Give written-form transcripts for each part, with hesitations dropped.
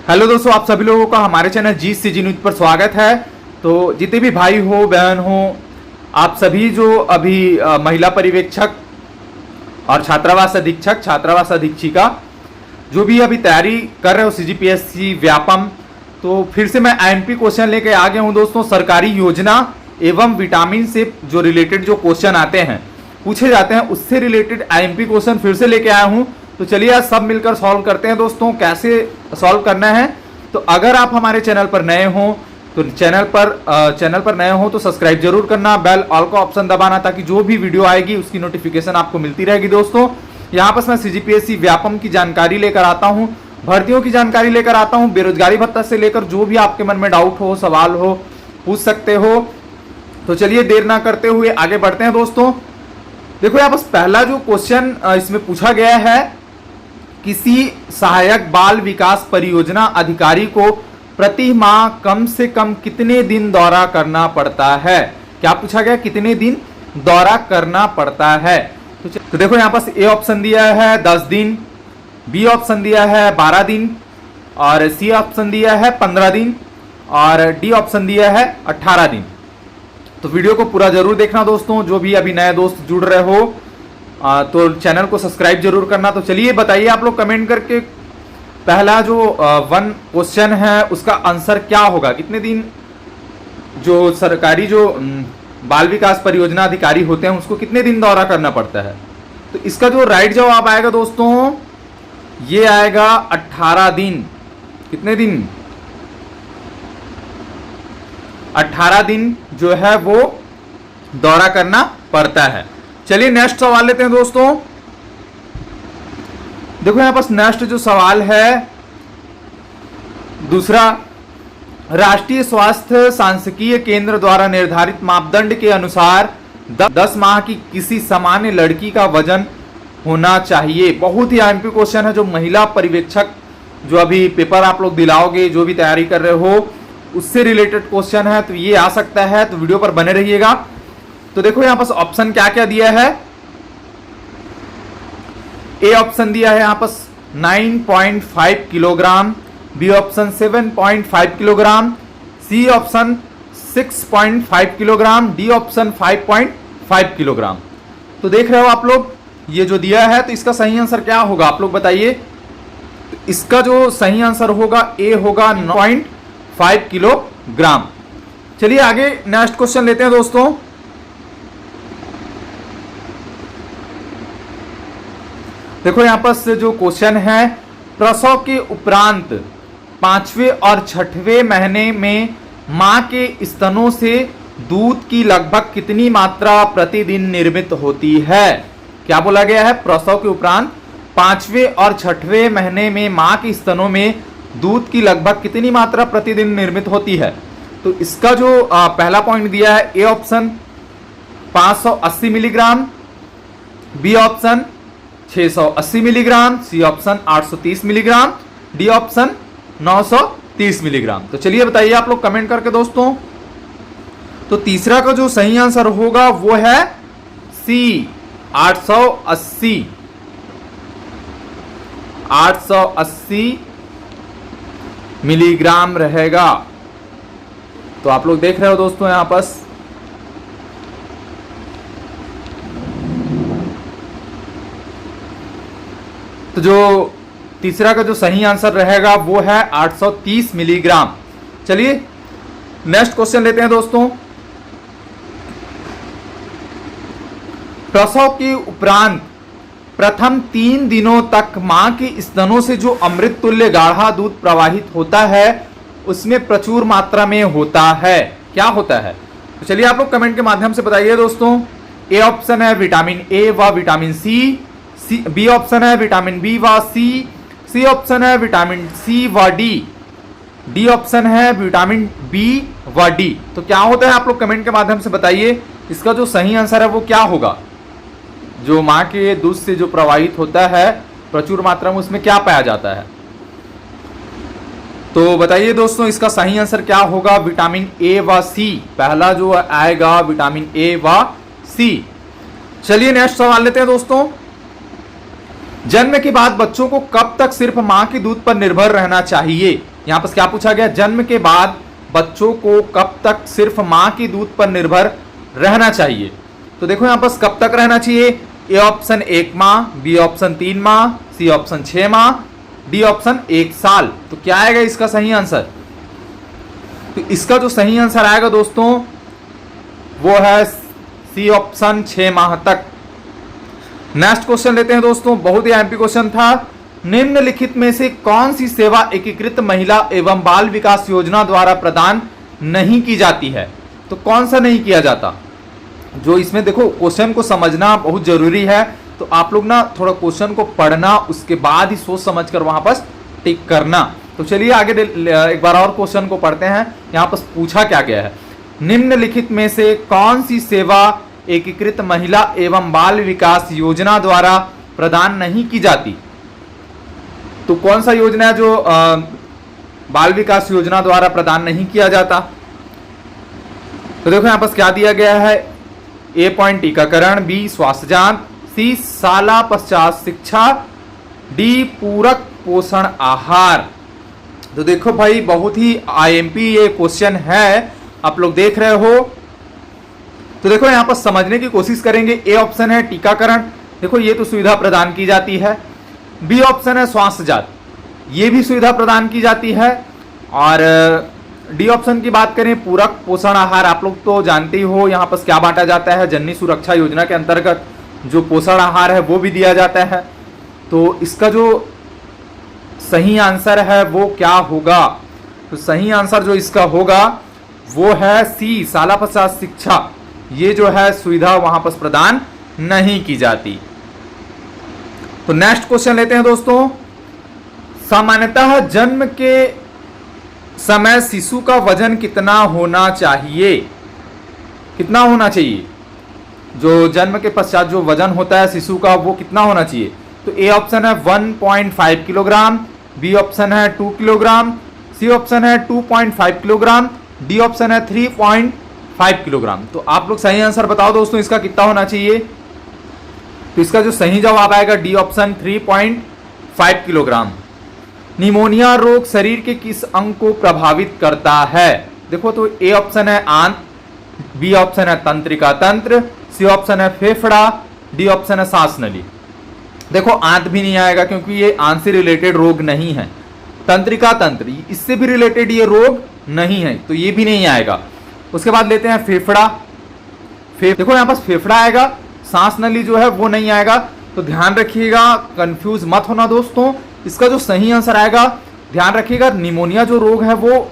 Hello दोस्तों, आप सभी लोगों का हमारे चैनल GCG न्यूज पर स्वागत है। तो जितने भी भाई हो बहन हो, आप सभी जो अभी महिला पर्यवेक्षक और छात्रावास अधीक्षिका जो भी अभी तैयारी कर रहे हो CGPSC व्यापम, तो फिर से मैं IMP क्वेश्चन लेके आ गया हूं दोस्तों। सरकारी योजना एवं विटामिन से जो रिलेटेड जो क्वेश्चन आते हैं, पूछे जाते हैं, उससे रिलेटेड IMP क्वेश्चन फिर से लेके आया हूं। तो चलिए आज सब मिलकर सॉल्व करते हैं दोस्तों। कैसे सॉल्व करना है, तो अगर आप हमारे चैनल पर नए हो तो चैनल पर नए हो तो सब्सक्राइब जरूर करना, बेल ऑल का ऑप्शन दबाना, ताकि जो भी वीडियो आएगी उसकी नोटिफिकेशन आपको मिलती रहेगी दोस्तों। यहाँ पर मैं CGPSC व्यापम की जानकारी लेकर आता हूँ, भर्तियों की जानकारी लेकर आता हूँ, बेरोजगारी भत्ता से लेकर जो भी आपके मन में डाउट हो, सवाल हो, पूछ सकते हो। तो चलिए देर ना करते हुए आगे बढ़ते हैं दोस्तों। देखो यहाँ बस पहला जो क्वेश्चन इसमें पूछा गया है, किसी सहायक बाल विकास परियोजना अधिकारी को प्रति माह कम से कम कितने दिन दौरा करना पड़ता है। क्या पूछा गया, कितने दिन दौरा करना पड़ता है। तो देखो यहाँ पास ए ऑप्शन दिया है 10 दिन, बी ऑप्शन दिया है 12 दिन, और सी ऑप्शन दिया है 15 दिन, और डी ऑप्शन दिया है 18 दिन। तो वीडियो को पूरा जरूर देखना दोस्तों। जो भी अभी नए दोस्त जुड़ रहे हो तो चैनल को सब्सक्राइब जरूर करना। तो चलिए बताइए आप लोग कमेंट करके, पहला जो 1 क्वेश्चन है उसका आंसर क्या होगा। कितने दिन जो सरकारी जो बाल विकास परियोजना अधिकारी होते हैं उसको कितने दिन दौरा करना पड़ता है। तो इसका जो राइट जवाब आएगा दोस्तों, ये आएगा 18 दिन। कितने दिन, 18 दिन जो है वो दौरा करना पड़ता है। चलिए नेक्स्ट सवाल लेते हैं दोस्तों। देखो यहां पास नेक्स्ट जो सवाल है दूसरा, राष्ट्रीय स्वास्थ्य सांख्यिकीय केंद्र द्वारा निर्धारित मापदंड के अनुसार 10 माह की किसी सामान्य लड़की का वजन होना चाहिए। बहुत ही IMP क्वेश्चन है, जो महिला पर्यवेक्षक जो अभी पेपर आप लोग दिलाओगे, जो भी तैयारी कर रहे हो, उससे रिलेटेड क्वेश्चन है। तो ये आ सकता है, तो वीडियो पर बने रहिएगा। तो देखो यहां पास ऑप्शन क्या क्या दिया है। ए ऑप्शन दिया है यहां पास 9.5 kilogram, B option 7.5 kilogram, C option 6.5 kilogram, D option 5.5 kilogram. तो देख रहे हो आप लोग ये जो दिया है, तो इसका सही आंसर क्या होगा आप लोग बताइए। तो इसका जो सही आंसर होगा ए होगा 9.5 किलोग्राम। चलिए आगे नेक्स्ट क्वेश्चन लेते हैं दोस्तों। देखो यहां पर जो क्वेश्चन है, प्रसव के उपरांत 5वें और 6वें महीने में मां के स्तनों से दूध की लगभग कितनी मात्रा प्रतिदिन निर्मित होती है। क्या बोला गया है, प्रसव के उपरांत 5वें और 6वें महीने में मां के स्तनों में दूध की लगभग कितनी मात्रा प्रतिदिन निर्मित होती है। तो इसका जो पहला पॉइंट दिया है, A option 580 milligram, B option 680 milligram, C option 830 milligram, D option 930 milligram. तो चलिए बताइए आप लोग कमेंट करके दोस्तों। तो तीसरा का जो सही आंसर होगा वो है सी 880 मिलीग्राम रहेगा। तो आप लोग देख रहे हो दोस्तों यहां पर, तो जो तीसरा का जो सही आंसर रहेगा वो है 830 मिलीग्राम। चलिए नेक्स्ट क्वेश्चन लेते हैं दोस्तों। प्रसव के उपरांत प्रथम 3 दिनों तक मां के स्तनों से जो अमृत तुल्य गाढ़ा दूध प्रवाहित होता है उसमें प्रचुर मात्रा में होता है। क्या होता है, तो चलिए आप लोग कमेंट के माध्यम से बताइए दोस्तों। ए ऑप्शन है विटामिन ए व विटामिन सी, बी ऑप्शन है विटामिन बी व सी ऑप्शन है विटामिन सी व डी ऑप्शन है विटामिन बी व डी। तो क्या होता है आप लोग कमेंट के माध्यम से बताइए। इसका जो सही आंसर है वो क्या होगा, जो मां के दूध से जो प्रवाहित होता है प्रचुर मात्रा में, उसमें क्या पाया जाता है। तो बताइए दोस्तों इसका सही आंसर क्या होगा, विटामिन ए व सी। पहला जो आएगा विटामिन ए व सी। चलिए नेक्स्ट सवाल लेते हैं दोस्तों। जन्म के बाद बच्चों को कब तक सिर्फ मां के दूध पर निर्भर रहना चाहिए। यहाँ पर क्या पूछा गया, जन्म के बाद बच्चों को कब तक सिर्फ माँ की दूध पर निर्भर रहना चाहिए। तो देखो यहाँ पर कब तक रहना चाहिए, ए ऑप्शन 1 माह, बी ऑप्शन 3 माह, सी ऑप्शन 6 माह, डी ऑप्शन 1 साल। तो क्या आएगा इसका सही आंसर, तो इसका जो सही आंसर आएगा दोस्तों वो है सी ऑप्शन 6 माह तक। नेक्स्ट क्वेश्चन लेते हैं दोस्तों, बहुत ही एमपी क्वेश्चन था। निम्नलिखित में से कौन सी सेवा एकीकृत महिला एवं बाल विकास योजना द्वारा प्रदान नहीं की जाती है। तो कौन सा नहीं किया जाता, जो इसमें देखो क्वेश्चन को समझना बहुत जरूरी है, तो आप लोग ना थोड़ा क्वेश्चन को पढ़ना, उसके बाद ही सोच समझ कर वहां पर टिक करना। तो चलिए आगे एक बार और क्वेश्चन को पढ़ते हैं। यहाँ पर पूछा क्या गया है, निम्नलिखित में से कौन सी सेवा एकीकृत महिला एवं बाल विकास योजना द्वारा प्रदान नहीं की जाती। तो कौन सा योजना है जो बाल विकास योजना द्वारा प्रदान नहीं किया जाता। तो देखो यहाँ पर क्या दिया गया है, ए पॉइंट टीकाकरण, बी स्वास्थ्य जांच, सी शाला पश्चात शिक्षा, डी पूरक पोषण आहार। तो देखो भाई बहुत ही आईएमपी ये क्वेश्चन है, आप लोग देख रहे हो। तो देखो यहाँ पर समझने की कोशिश करेंगे। ए ऑप्शन है टीकाकरण, देखो ये तो सुविधा प्रदान की जाती है। बी ऑप्शन है स्वास्थ्य जांच, ये भी सुविधा प्रदान की जाती है। और डी ऑप्शन की बात करें पूरक पोषण आहार, आप लोग तो जानते ही हो यहाँ पर क्या बांटा जाता है, जननी सुरक्षा योजना के अंतर्गत जो पोषण आहार है वो भी दिया जाता है। तो इसका जो सही आंसर है वो क्या होगा, तो सही आंसर जो इसका होगा वो है सी शाला पश्चात शिक्षा। ये जो है सुविधा वहां पर प्रदान नहीं की जाती। तो नेक्स्ट क्वेश्चन लेते हैं दोस्तों, सामान्यतः जन्म के समय शिशु का वजन कितना होना चाहिए, कितना होना चाहिए, जो जन्म के पश्चात जो वजन होता है शिशु का वो कितना होना चाहिए। तो ए ऑप्शन है 1.5 किलोग्राम, बी ऑप्शन है 2 किलोग्राम, सी ऑप्शन है 2.5 किलोग्राम, डी ऑप्शन है 3.5 किलोग्राम। तो आप लोग सही आंसर बताओ दोस्तों, इसका कितना होना चाहिए। तो इसका जो सही जवाब आएगा डी ऑप्शन 3.5 किलोग्राम। निमोनिया रोग शरीर के किस अंग को प्रभावित करता है। देखो तो ए ऑप्शन है आंत, बी ऑप्शन है तंत्रिका तंत्र, सी ऑप्शन है फेफड़ा, डी ऑप्शन है सांस नली। देखो आंत भी नहीं आएगा क्योंकि ये आंत से रिलेटेड रोग नहीं है। तंत्रिका तंत्र इससे भी रिलेटेड ये रोग नहीं है, तो ये भी नहीं आएगा। उसके बाद लेते हैं फेफड़ा, देखो यहाँ पास फेफड़ा आएगा, सांस नली जो है वो नहीं आएगा। तो ध्यान रखिएगा, कंफ्यूज मत होना दोस्तों। इसका जो सही आंसर आएगा, ध्यान रखिएगा, निमोनिया जो रोग है वो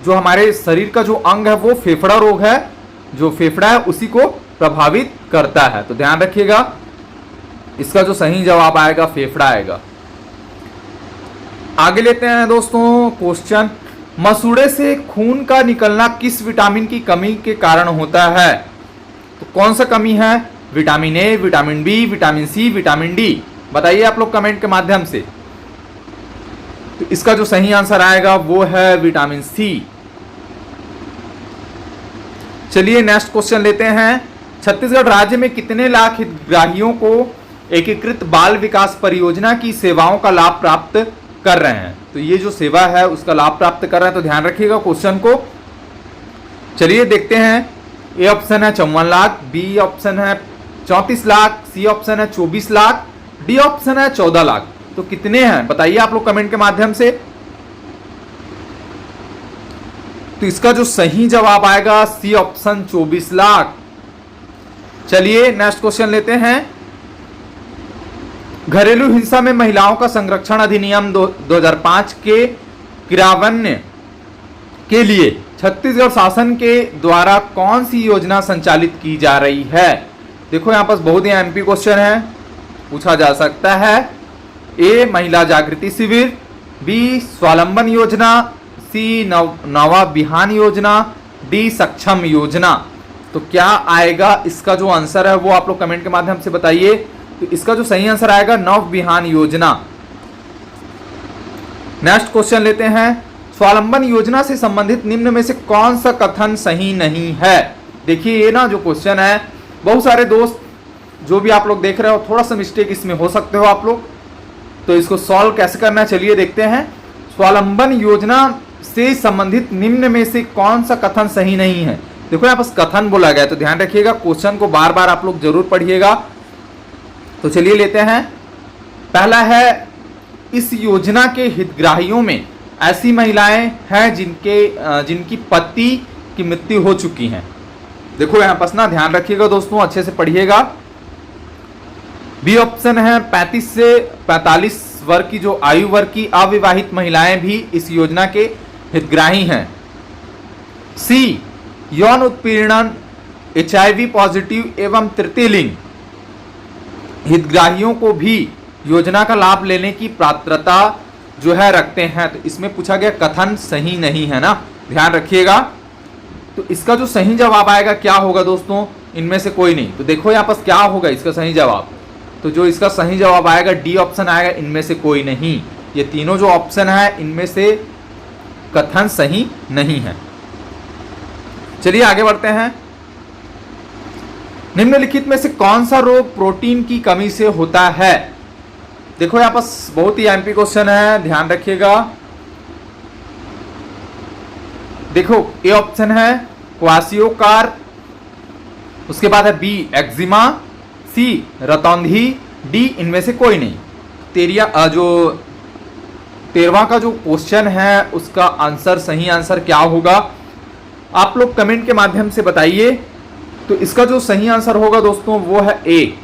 जो हमारे शरीर का जो अंग है वो फेफड़ा रोग है, जो फेफड़ा है उसी को प्रभावित करता है। तो ध्यान रखिएगा, इसका जो सही जवाब आएगा फेफड़ा आएगा। आगे लेते हैं दोस्तों क्वेश्चन, मसूड़े से खून का निकलना किस विटामिन की कमी के कारण होता है। तो कौन सा कमी है, vitamin A, vitamin B, vitamin C, vitamin D, बताइए आप लोग कमेंट के माध्यम से। तो इसका जो सही आंसर आएगा वो है विटामिन सी। चलिए नेक्स्ट क्वेश्चन लेते हैं, छत्तीसगढ़ राज्य में कितने लाख हितग्राहियों को एकीकृत बाल विकास परियोजना की सेवाओं का लाभ प्राप्त कर रहे हैं। तो ये जो सेवा है उसका लाभ प्राप्त कर रहे हैं, तो ध्यान रखिएगा क्वेश्चन को। चलिए देखते हैं, ए ऑप्शन है 54 लाख, बी ऑप्शन है 34 लाख, सी ऑप्शन है 24 लाख, डी ऑप्शन है 14 लाख। तो कितने हैं बताइए आप लोग कमेंट के माध्यम से। तो इसका जो सही जवाब आएगा सी ऑप्शन 24 लाख। चलिए नेक्स्ट क्वेश्चन लेते हैं, घरेलू हिंसा में महिलाओं का संरक्षण अधिनियम 2005 के क्रियान्वयन के लिए छत्तीसगढ़ शासन के द्वारा कौन सी योजना संचालित की जा रही है। देखो यहाँ पर बहुत ही एमपी क्वेश्चन है, पूछा जा सकता है। ए महिला जागृति शिविर, बी स्वावलंबन योजना, सी नवा बिहान योजना, डी सक्षम योजना। तो क्या आएगा इसका जो आंसर है वो आप लोग कमेंट के माध्यम से बताइए। तो इसका जो सही आंसर आएगा नव बिहान योजना। नेक्स्ट क्वेश्चन लेते हैं, स्वावलंबन योजना से संबंधित निम्न में से कौन सा कथन सही नहीं है। देखिए ये ना जो क्वेश्चन है, बहुत सारे दोस्त जो भी आप लोग देख रहे हो थोड़ा सा मिस्टेक इसमें हो सकते हो आप लोग, तो इसको सॉल्व कैसे करना है चलिए देखते हैं। स्वावलंबन योजना से संबंधित निम्न में से कौन सा कथन सही नहीं है। देखो यहाँ पर कथन बोला गया, तो ध्यान रखिएगा, क्वेश्चन को बार बार आप लोग जरूर पढ़िएगा। तो चलिए लेते हैं। पहला है, इस योजना के हितग्राहियों में ऐसी महिलाएं हैं जिनकी पति की मृत्यु हो चुकी है। देखो यहाँ पर ना ध्यान रखिएगा दोस्तों, अच्छे से पढ़िएगा। बी ऑप्शन है 35 से 45 वर्ग की जो आयु वर्ग की अविवाहित महिलाएं भी इस योजना के हितग्राही हैं। सी, यौन उत्पीड़न, HIV पॉजिटिव एवं तृतीय लिंग हितग्राहियों को भी योजना का लाभ लेने की पात्रता जो है रखते हैं। तो इसमें पूछा गया कथन सही नहीं है ना, ध्यान रखिएगा। तो इसका जो सही जवाब आएगा क्या होगा दोस्तों, इनमें से कोई नहीं। तो देखो यहाँ पर क्या होगा इसका सही जवाब, तो जो इसका सही जवाब आएगा डी ऑप्शन आएगा, इनमें से कोई नहीं। ये तीनों जो ऑप्शन है इनमें से कथन सही नहीं है। चलिए आगे बढ़ते हैं। निम्नलिखित में से कौन सा रोग प्रोटीन की कमी से होता है। देखो यहाँ पर बहुत ही एमपी क्वेश्चन है, ध्यान रखिएगा। देखो ए ऑप्शन है क्वासियोकार, उसके बाद है बी एक्जिमा, सी रतौंधी, डी इनमें से कोई नहीं। 13वां का जो क्वेश्चन है उसका आंसर, सही आंसर क्या होगा आप लोग कमेंट के माध्यम से बताइए। तो इसका जो सही आंसर होगा दोस्तों वो है ए।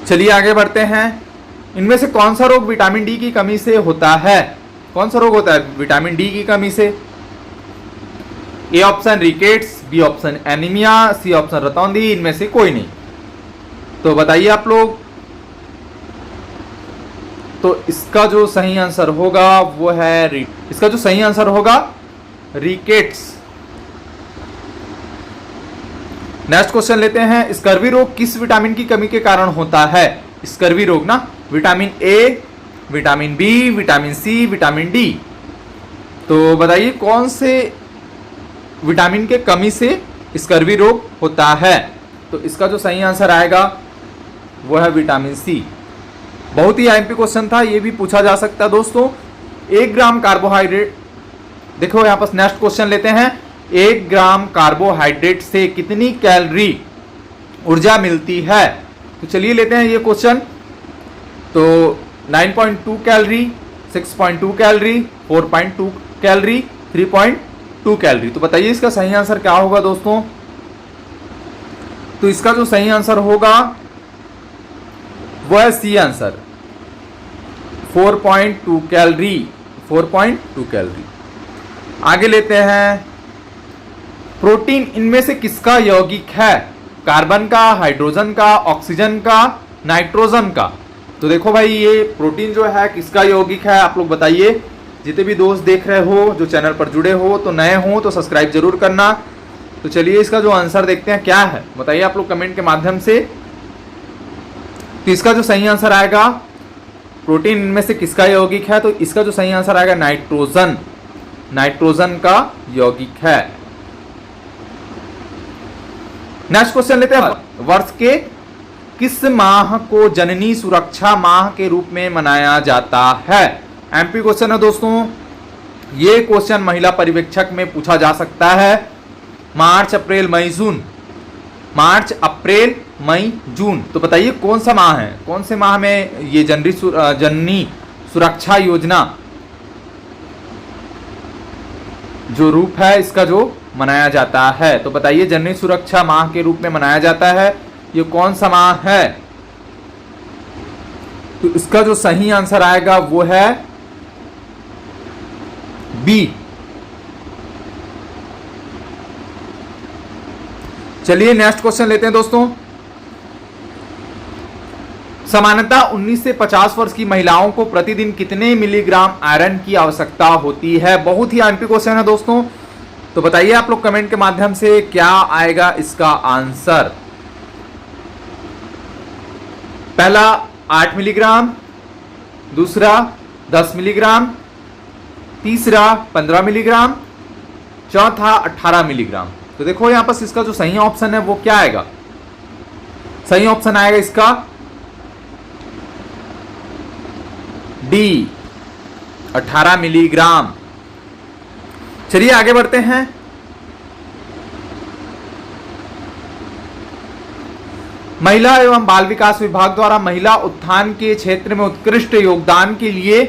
चलिए आगे बढ़ते हैं। इनमें से कौन सा रोग विटामिन डी की कमी से होता है। कौन सा रोग होता है विटामिन डी की कमी से। A option rickets, B option anaemia, C option रतौंधी, इनमें से कोई नहीं। तो बताइए आप लोग। तो इसका जो सही आंसर होगा वो है इसका जो सही आंसर होगा रिकेट्स। नेक्स्ट क्वेश्चन लेते हैं। स्कर्वी रोग किस विटामिन की कमी के कारण होता है। स्कर्वी रोग ना, vitamin A, vitamin B, vitamin C, vitamin D. तो बताइए कौन से विटामिन के कमी से स्कर्वी रोग होता है। तो इसका जो सही आंसर आएगा वो है विटामिन सी। बहुत ही आईएमपी क्वेश्चन था, ये भी पूछा जा सकता है दोस्तों। 1 ग्राम कार्बोहाइड्रेट, देखो यहाँ पर नेक्स्ट क्वेश्चन लेते हैं। 1 ग्राम कार्बोहाइड्रेट से कितनी कैलोरी ऊर्जा मिलती है। तो चलिए लेते हैं ये क्वेश्चन। तो 9.2 कैलोरी, 6.2 कैलोरी, 4.2 कैलोरी, 3.2 कैलोरी। तो बताइए इसका सही आंसर क्या होगा दोस्तों। तो इसका जो सही आंसर होगा वो है सी आंसर, 4.2 कैलोरी, 4.2 कैलोरी। आगे लेते हैं। प्रोटीन इनमें से किसका यौगिक है। कार्बन का, हाइड्रोजन का, ऑक्सीजन का, नाइट्रोजन का। तो देखो भाई ये प्रोटीन जो है किसका यौगिक है आप लोग बताइए। जितने भी दोस्त देख रहे हो, जो चैनल पर जुड़े हो, तो नए हो तो सब्सक्राइब जरूर करना। तो चलिए इसका जो आंसर देखते हैं क्या है, बताइए आप लोग कमेंट के माध्यम से। तो इसका जो सही आंसर आएगा, प्रोटीन इनमें से किसका यौगिक है, तो इसका जो सही आंसर आएगा नाइट्रोजन, नाइट्रोजन का यौगिक है। नेक्स्ट क्वेश्चन लेते हैं। वर्ष के किस माह को जननी सुरक्षा माह के रूप में मनाया जाता है। एमपी क्वेश्चन है दोस्तों। ये क्वेश्चन महिला पर्यवेक्षक में पूछा जा सकता है। मार्च, अप्रैल, मई, जून। मार्च, अप्रैल, मई, जून। तो बताइए कौन सा माह है, कौन से माह में ये जननी सुरक्षा योजना जो रूप है इसका जो मनाया जाता है। तो बताइए जननी सुरक्षा माह के रूप में मनाया जाता है, ये कौन सा माह है। तो इसका जो सही आंसर आएगा वो है बी। चलिए नेक्स्ट क्वेश्चन लेते हैं दोस्तों। सामान्यतः 19 से 50 वर्ष की महिलाओं को प्रतिदिन कितने मिलीग्राम आयरन की आवश्यकता होती है। बहुत ही एमपी क्वेश्चन है दोस्तों। तो बताइए आप लोग कमेंट के माध्यम से क्या आएगा इसका आंसर। पहला 8 मिलीग्राम, दूसरा 10 मिलीग्राम, तीसरा 15 मिलीग्राम, चौथा 18 मिलीग्राम। तो देखो यहां पर इसका जो सही ऑप्शन है वो क्या आएगा। सही ऑप्शन आएगा इसका डी 18 मिलीग्राम। चलिए आगे बढ़ते हैं। महिला एवं बाल विकास विभाग द्वारा महिला उत्थान के क्षेत्र में उत्कृष्ट योगदान के लिए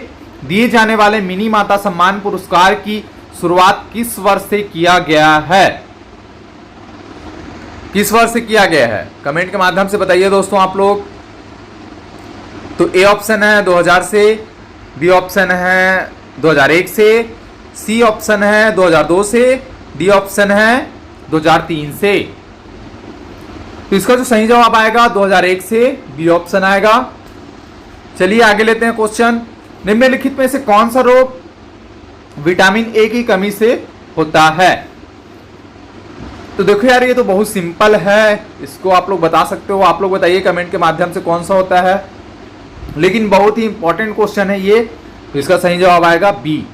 दिए जाने वाले मिनी माता सम्मान पुरस्कार की शुरुआत किस वर्ष से किया गया है? किस वर्ष से किया गया है? कमेंट के माध्यम से बताइए दोस्तों आप लोग। तो ए ऑप्शन है 2000 से, बी ऑप्शन है 2001 से, सी ऑप्शन है 2002 से, डी ऑप्शन है 2003 से। तो इसका जो सही जवाब आएगा 2001 से, बी ऑप्शन आएगा। चलिए आगे लेते हैं क्वेश्चन। निम्नलिखित में से कौन सा रोग विटामिन ए की कमी से होता है? तो देखो यार, ये तो बहुत सिंपल है, इसको आप लोग बता सकते हो। आप लोग बताइए कमेंट के माध्यम से कौन सा होता है, लेकिन बहुत ही इंपॉर्टेंट क्वेश्चन है ये। तो इसका सही जवाब आएगा बी।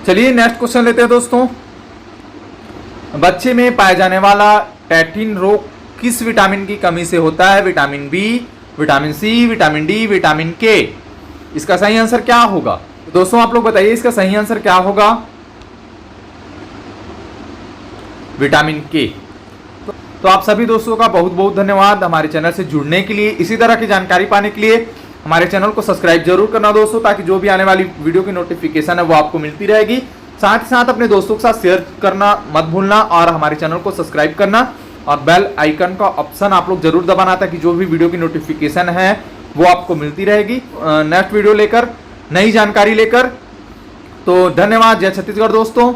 चलिए नेक्स्ट क्वेश्चन लेते हैं दोस्तों। बच्चे में पाया जाने वाला टैटिन रोग किस विटामिन की कमी से होता है? Vitamin B, vitamin C, vitamin D, vitamin K. इसका सही आंसर क्या होगा? दोस्तों आप लोग बताइए इसका सही आंसर क्या होगा? विटामिन के। तो आप सभी दोस्तों का बहुत बहुत धन्यवाद हमारे चैनल से जुड़ने के लिए। इसी तरह की जानकारी पाने के लिए हमारे चैनल को सब्सक्राइब जरूर करना दोस्तों, ताकि जो भी आने वाली वीडियो की नोटिफिकेशन है वो आपको मिलती रहेगी। साथ ही साथ अपने दोस्तों के साथ शेयर करना मत भूलना और हमारे चैनल को सब्सक्राइब करना और बेल आइकन का ऑप्शन आप लोग जरूर दबाना, ताकि जो भी वीडियो की नोटिफिकेशन है वो आपको मिलती रहेगी नेक्स्ट वीडियो लेकर, नई जानकारी लेकर। तो धन्यवाद। जय छत्तीसगढ़ दोस्तों।